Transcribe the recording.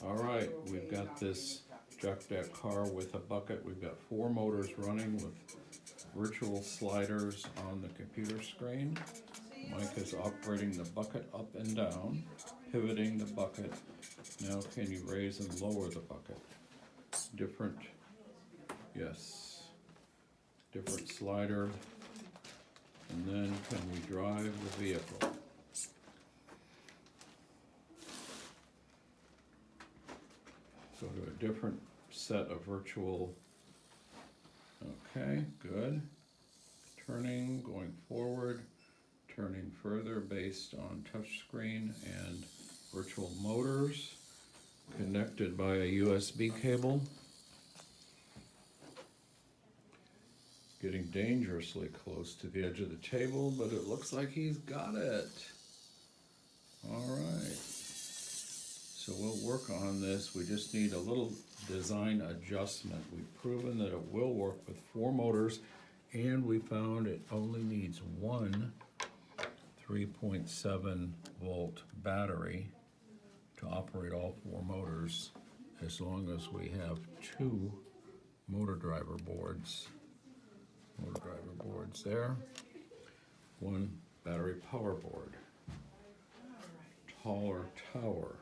All right, we've got this Jacdac car with a bucket. We've got 4 motors running with virtual sliders on the computer screen. Mike is operating the bucket up and down, pivoting the bucket. Now can you raise and lower the bucket? Different, yes, different slider. And then can we drive the vehicle? Go to a different set of virtual, okay, good. Turning, going forward, turning further based on touchscreen and virtual motors, connected by a USB cable. Getting dangerously close to the edge of the table, but it looks like he's got it. All right. So we'll work on this. We just need a little design adjustment. We've proven that it will work with 4 motors, and we found it only needs one 3.7 volt battery to operate all 4 motors, as long as we have 2 motor driver boards. Motor driver boards there. 1 battery power board. Taller tower.